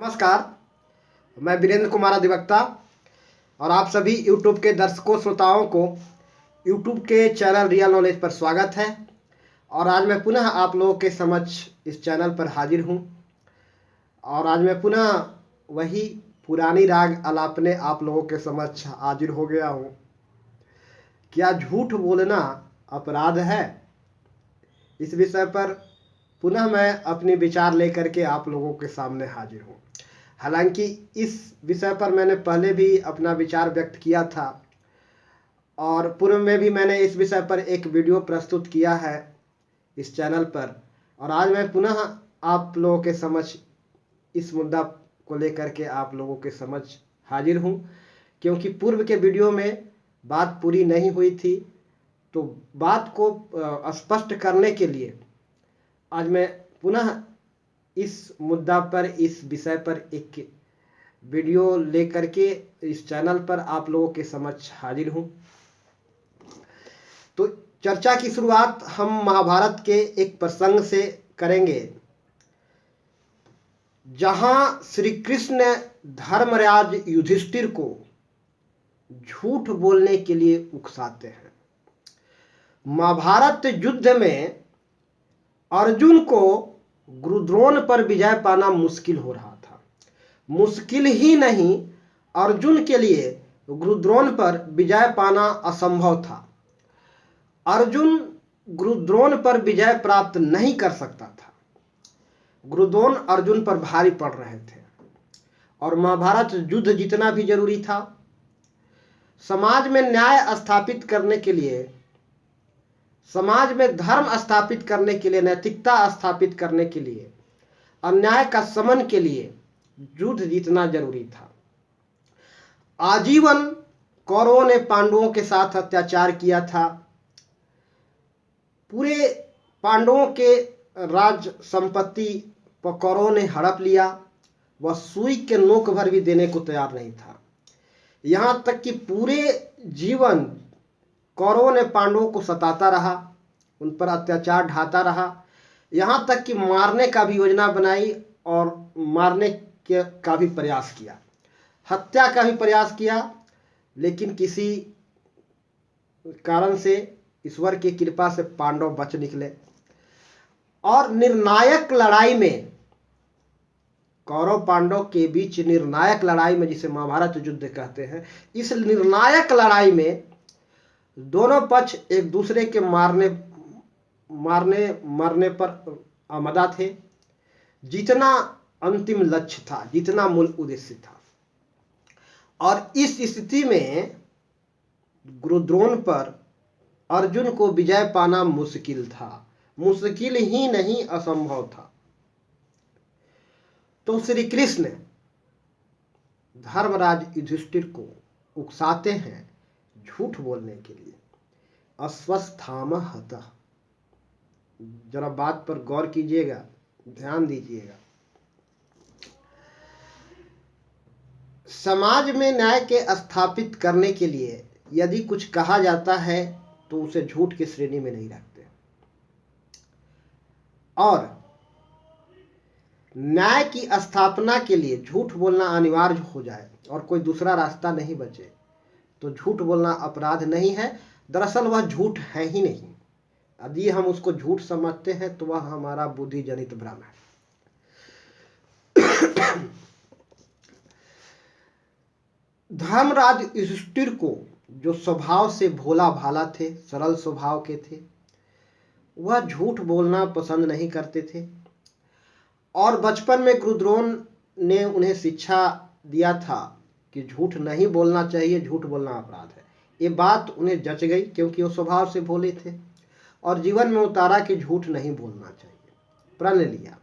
नमस्कार। मैं वीरेंद्र कुमार अधिवक्ता और आप सभी YouTube के दर्शकों श्रोताओं को YouTube के चैनल रियल नॉलेज पर स्वागत है। और आज मैं पुनः आप लोगों के समक्ष इस चैनल पर हाजिर हूँ और आज मैं पुनः वही पुरानी राग आलापने आप लोगों के समक्ष हाजिर हो गया हूँ। क्या झूठ बोलना अपराध है? इस विषय पर पुनः मैं अपने विचार लेकर के आप लोगों के सामने हाजिर हूँ। हालांकि इस विषय पर मैंने पहले भी अपना विचार व्यक्त किया था और पूर्व में भी मैंने इस विषय पर एक वीडियो प्रस्तुत किया है इस चैनल पर। और आज मैं पुनः आप लोगों के समक्ष इस मुद्दा को लेकर के आप लोगों के समक्ष हाजिर हूँ, क्योंकि पूर्व के वीडियो में बात पूरी नहीं हुई थी। तो बात को स्पष्ट करने के लिए आज मैं पुनः इस मुद्दा पर, इस विषय पर एक वीडियो लेकर के इस चैनल पर आप लोगों के समक्ष हाजिर हूँ। तो चर्चा की शुरुआत हम महाभारत के एक प्रसंग से करेंगे, जहां श्री कृष्ण ने धर्मराज युधिष्ठिर को झूठ बोलने के लिए उकसाते हैं। महाभारत युद्ध में अर्जुन को गुरुद्रोण पर विजय पाना मुश्किल हो रहा था। मुश्किल ही नहीं, अर्जुन के लिए गुरुद्रोण पर विजय पाना असंभव था। अर्जुन गुरुद्रोण पर विजय प्राप्त नहीं कर सकता था। गुरुद्रोण अर्जुन पर भारी पड़ रहे थे और महाभारत युद्ध जीतना भी जरूरी था। समाज में न्याय स्थापित करने के लिए, समाज में धर्म स्थापित करने के लिए, नैतिकता स्थापित करने के लिए, अन्याय का शमन के लिए युद्ध जीतना जरूरी था। आजीवन कौरवों ने पांडवों के साथ अत्याचार किया था। पूरे पांडवों के राज संपत्ति पर कौरवों ने हड़प लिया। वह सुई के नोक भर भी देने को तैयार नहीं था। यहाँ तक कि पूरे जीवन कौरवों ने पांडवों को सताता रहा, उन पर अत्याचार ढाता रहा। यहाँ तक कि मारने का भी योजना बनाई और मारने का भी प्रयास किया, हत्या का भी प्रयास किया। लेकिन किसी कारण से, ईश्वर की कृपा से पांडव बच निकले और निर्णायक लड़ाई में, कौरव पांडव के बीच निर्णायक लड़ाई में, जिसे महाभारत युद्ध कहते हैं, इस निर्णायक लड़ाई में दोनों पक्ष एक दूसरे के मरने पर आमदा थे। जितना अंतिम लक्ष्य था, जितना मूल उद्देश्य था। और इस स्थिति में गुरुद्रोण पर अर्जुन को विजय पाना मुश्किल था। मुश्किल ही नहीं, असंभव था। तो श्री कृष्ण धर्मराज युधिष्ठिर को उकसाते हैं झूठ बोलने के लिए। अश्वत्थामा हतः। जरा बात पर गौर कीजिएगा, ध्यान दीजिएगा। समाज में न्याय के स्थापित करने के लिए यदि कुछ कहा जाता है तो उसे झूठ की श्रेणी में नहीं रखते, और न्याय की स्थापना के लिए झूठ बोलना अनिवार्य हो जाए और कोई दूसरा रास्ता नहीं बचे तो झूठ बोलना अपराध नहीं है। दरअसल वह झूठ है ही नहीं। यदि हम उसको झूठ समझते हैं तो वह हमारा बुद्धि जनित भ्रम है। धर्मराज युधिष्ठिर को, जो स्वभाव से भोला भाला थे, सरल स्वभाव के थे, वह झूठ बोलना पसंद नहीं करते थे। और बचपन में गुरुद्रोण ने उन्हें शिक्षा दिया था कि झूठ नहीं बोलना चाहिए, झूठ बोलना अपराध है। ये बात उन्हें जच गई, क्योंकि वो स्वभाव से भोले थे और जीवन में उतारा कि झूठ नहीं बोलना चाहिए, प्रण लिया।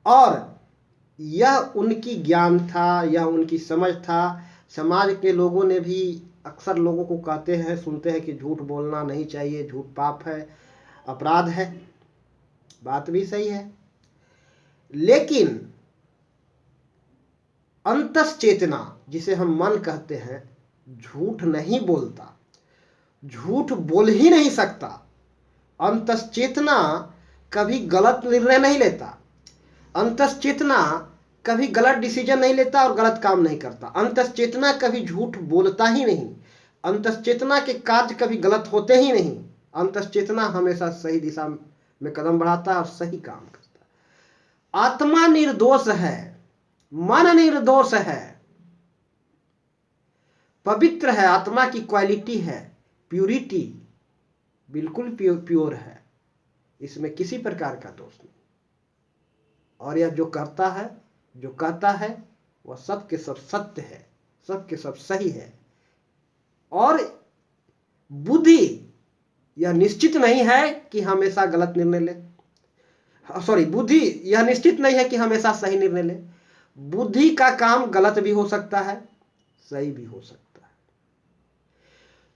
और यह उनकी ज्ञान था, यह उनकी समझ था। समाज के लोगों ने भी अक्सर लोगों को कहते हैं, सुनते हैं कि झूठ बोलना नहीं चाहिए, झूठ पाप है, अपराध है। बात भी सही है, लेकिन अंतस चेतना, जिसे हम मन कहते हैं, झूठ नहीं बोलता, झूठ बोल ही नहीं सकता। अंतस चेतना कभी गलत निर्णय नहीं लेता। अंतस चेतना कभी गलत डिसीजन नहीं लेता और गलत काम नहीं करता। अंतश्चेतना कभी झूठ बोलता ही नहीं। अंतश्चेतना के कार्य कभी गलत होते ही नहीं। अंतश्चेतना हमेशा सही दिशा में कदम बढ़ाता है और सही काम करता है। आत्मा निर्दोष है, मन निर्दोष है, पवित्र है, आत्मा की क्वालिटी है, प्यूरिटी बिल्कुल प्योर है, इसमें किसी प्रकार का दोष नहीं। और यह जो करता है, जो कहता है, वह सब के सब सत्य है, सब के सब सही है। और बुद्धि यह निश्चित नहीं है कि हमेशा गलत निर्णय ले, सॉरी, बुद्धि यह निश्चित नहीं है कि हमेशा सही निर्णय ले। बुद्धि का काम गलत भी हो सकता है, सही भी हो सकता है।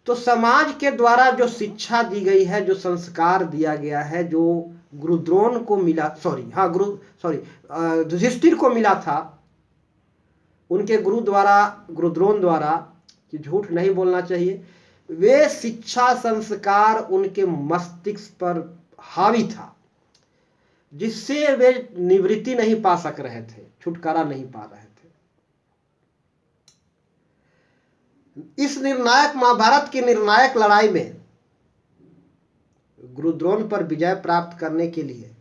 तो समाज के द्वारा जो शिक्षा दी गई है, जो संस्कार दिया गया है, जो गुरुद्रोण को मिला, युधिष्ठिर को मिला था, उनके गुरुद्रोण द्वारा, कि झूठ नहीं बोलना चाहिए, वे शिक्षा संस्कार उनके मस्तिष्क पर हावी था, जिससे वे निवृत्ति नहीं पा सक रहे थे, छुटकारा नहीं पा रहे थे। इस निर्णायक महाभारत की निर्णायक लड़ाई में गुरुद्रोण पर विजय प्राप्त करने के लिए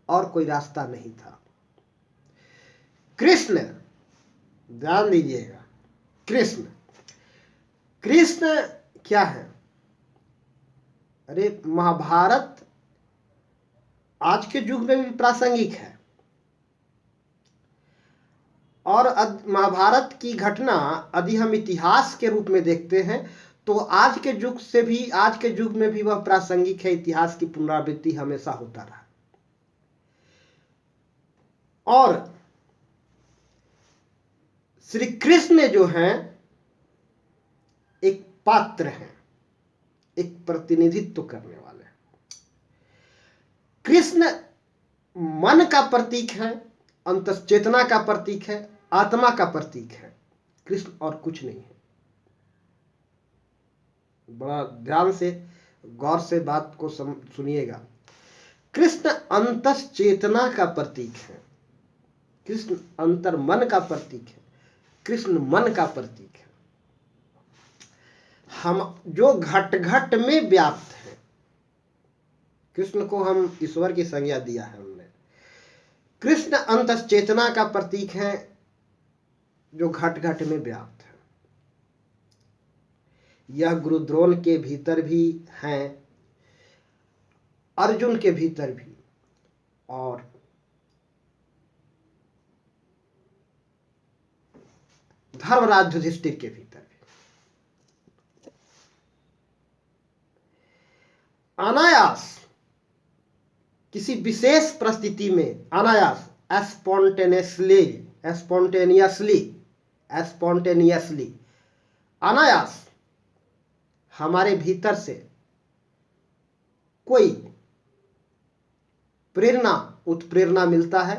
और कोई रास्ता नहीं था। कृष्ण, ध्यान दीजिएगा, कृष्ण क्या है? अरे महाभारत आज के युग में भी प्रासंगिक है। और महाभारत की घटना यदि हम इतिहास के रूप में देखते हैं तो आज के युग में भी वह प्रासंगिक है। इतिहास की पुनरावृत्ति हमेशा होता रहा। और श्री कृष्ण जो हैं एक पात्र हैं, एक प्रतिनिधित्व करने वाले हैं। कृष्ण मन का प्रतीक है, अंतश्चेतना का प्रतीक है, आत्मा का प्रतीक है। कृष्ण और कुछ नहीं है। बड़ा ध्यान से गौर से बात को सुनिएगा। कृष्ण अंतश्चेतना का प्रतीक है, कृष्ण अंतर मन का प्रतीक है, कृष्ण मन का प्रतीक है। हम जो घट घट में व्याप्त है, कृष्ण को हम ईश्वर की संज्ञा दिया है हमने। कृष्ण अंतश्चेतना का प्रतीक है जो घट घट में व्याप्त है। यह गुरुद्रोण के भीतर भी हैं, अर्जुन के भीतर भी, और धर्मराज युधिष्ठिर के भीतर भी। अनायास किसी विशेष परिस्थिति में, अनायास स्पॉन्टेनियसली अनायास हमारे भीतर से कोई प्रेरणा, उत्प्रेरणा मिलता है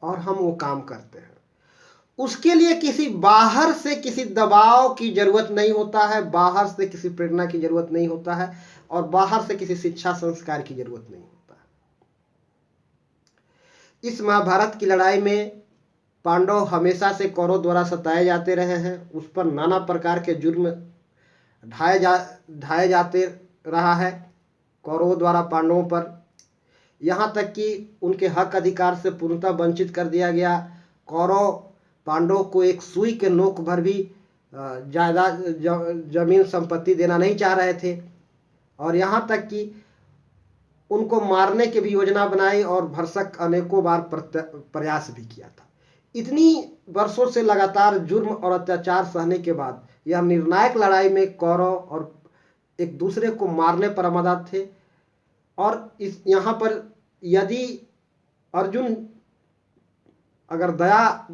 और हम वो काम करते हैं। उसके लिए किसी बाहर से किसी दबाव की जरूरत नहीं होता है, बाहर से किसी प्रेरणा की जरूरत नहीं होता है, और बाहर से किसी शिक्षा संस्कार की जरूरत नहीं होता है। इस महाभारत की लड़ाई में पांडव हमेशा से कौरव द्वारा सताए जाते रहे हैं। उस पर नाना प्रकार के जुर्म ढाए जाते रहा है कौरवों द्वारा पांडवों पर, यहाँ तक कि उनके हक अधिकार से पूर्णतः वंचित कर दिया गया। कौरव पांडवों को एक सुई के नोक भर भी ज़्यादा जमीन संपत्ति देना नहीं चाह रहे थे, और यहाँ तक कि उनको मारने की भी योजना बनाई और भरसक अनेकों बार प्रयास भी किया था। इतनी वर्षों से लगातार जुर्म और अत्याचार सहने के बाद यह निर्णायक लड़ाई में कौरव और एक दूसरे को मारने पर आमादा थे। और इस यहाँ पर यदि अर्जुन अगर दया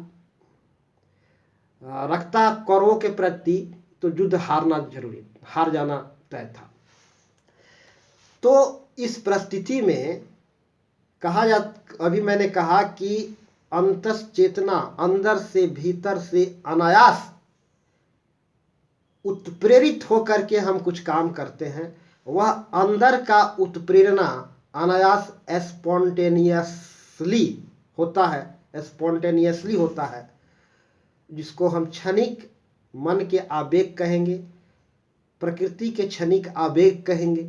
रखता कौरवों के प्रति तो युद्ध हार जाना तय था। तो इस परिस्थिति में अभी मैंने कहा कि अंतश्चेतना, अंदर से भीतर से अनायास उत्प्रेरित होकर के हम कुछ काम करते हैं। वह अंदर का उत्प्रेरणा अनायास स्पॉन्टेनियसली होता है, स्पॉन्टेनियसली होता है, जिसको हम क्षणिक मन के आवेग कहेंगे, प्रकृति के क्षणिक आवेग कहेंगे,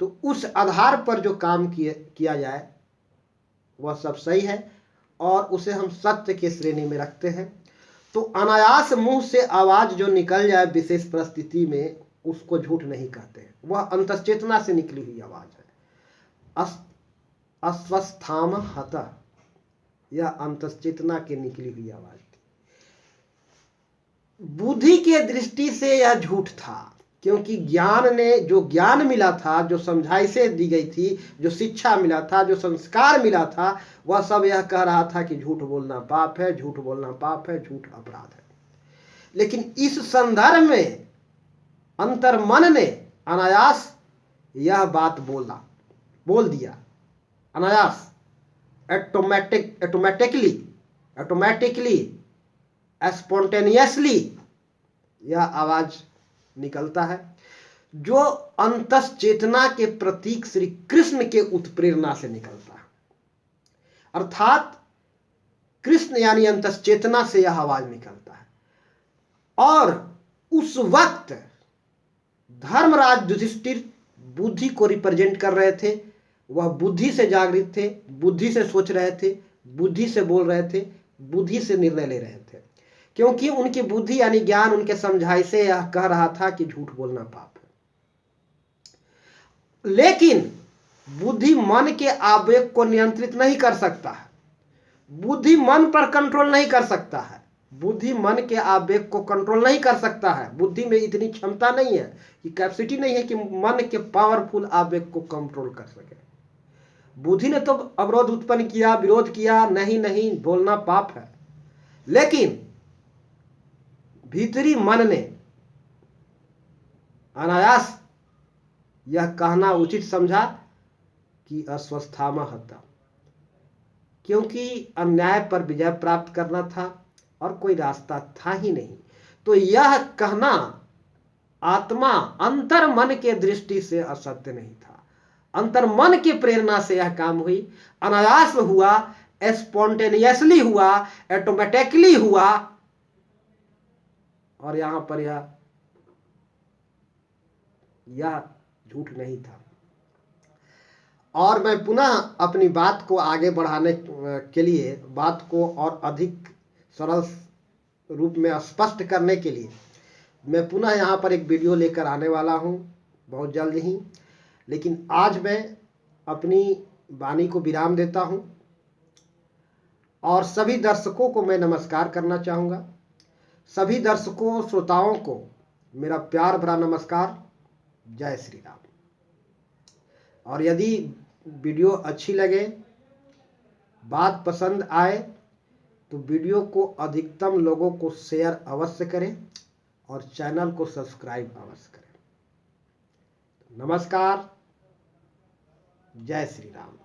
तो उस आधार पर जो काम किया जाए वह सब सही है और उसे हम सत्य के श्रेणी में रखते हैं। तो अनायास मुंह से आवाज जो निकल जाए विशेष परिस्थिति में, उसको झूठ नहीं कहते हैं, वह अंतश्चेतना से निकली हुई आवाज है। अस्वस्थाम हतः, यह अंतश्चेतना के निकली हुई आवाज थी। बुद्धि के दृष्टि से यह झूठ था, क्योंकि ज्ञान ने, जो ज्ञान मिला था, जो समझाइशें दी गई थी, जो शिक्षा मिला था, जो संस्कार मिला था, वह सब यह कह रहा था कि झूठ बोलना पाप है, झूठ बोलना पाप है, झूठ अपराध है। लेकिन इस संदर्भ में अंतर्मन ने अनायास यह बात बोल दिया, अनायास, ऑटोमेटिकली स्पॉन्टेनियसली यह आवाज निकलता है, जो अंतश्चेतना के प्रतीक श्री कृष्ण के उत्प्रेरणा से निकलता है। अर्थात कृष्ण यानी अंतश्चेतना से यह आवाज निकलता है। और उस वक्त धर्मराज युधिष्ठिर बुद्धि को रिप्रेजेंट कर रहे थे, वह बुद्धि से जागृत थे, बुद्धि से सोच रहे थे, बुद्धि से बोल रहे थे, बुद्धि से निर्णय ले रहे थे, क्योंकि उनकी बुद्धि यानी ज्ञान उनके समझाई से यह कह रहा था कि झूठ बोलना पाप है। लेकिन बुद्धि मन के आवेग को नियंत्रित नहीं कर सकता है, बुद्धि मन पर कंट्रोल नहीं कर सकता है, बुद्धि मन के आवेग को कंट्रोल नहीं कर सकता है। बुद्धि में इतनी क्षमता नहीं है, कि कैपेसिटी नहीं है कि मन के पावरफुल आवेग को कंट्रोल कर सके। बुद्धि ने तो अवरोध उत्पन्न किया, विरोध किया, नहीं नहीं बोलना पाप है, लेकिन भीतरी मन ने अनायास यह कहना उचित समझा कि अस्वस्थामा हता, क्योंकि अन्याय पर विजय प्राप्त करना था और कोई रास्ता था ही नहीं। तो यह कहना आत्मा अंतर्मन के दृष्टि से असत्य नहीं था, अंतर्मन की प्रेरणा से यह काम हुई, अनायास हुआ, स्पॉन्टेनियसली हुआ, ऑटोमेटिकली हुआ, और यहां पर यह झूठ नहीं था। और मैं पुनः अपनी बात को आगे बढ़ाने के लिए, बात को और अधिक सरल रूप में स्पष्ट करने के लिए मैं पुनः यहाँ पर एक वीडियो लेकर आने वाला हूँ बहुत जल्द ही। लेकिन आज मैं अपनी वाणी को विराम देता हूँ और सभी दर्शकों को मैं नमस्कार करना चाहूँगा। सभी दर्शकों, श्रोताओं को मेरा प्यार भरा नमस्कार, जय श्री राम। और यदि वीडियो अच्छी लगे, बात पसंद आए, तो वीडियो को अधिकतम लोगों को शेयर अवश्य करें और चैनल को सब्सक्राइब अवश्य करें। नमस्कार, जय श्री राम।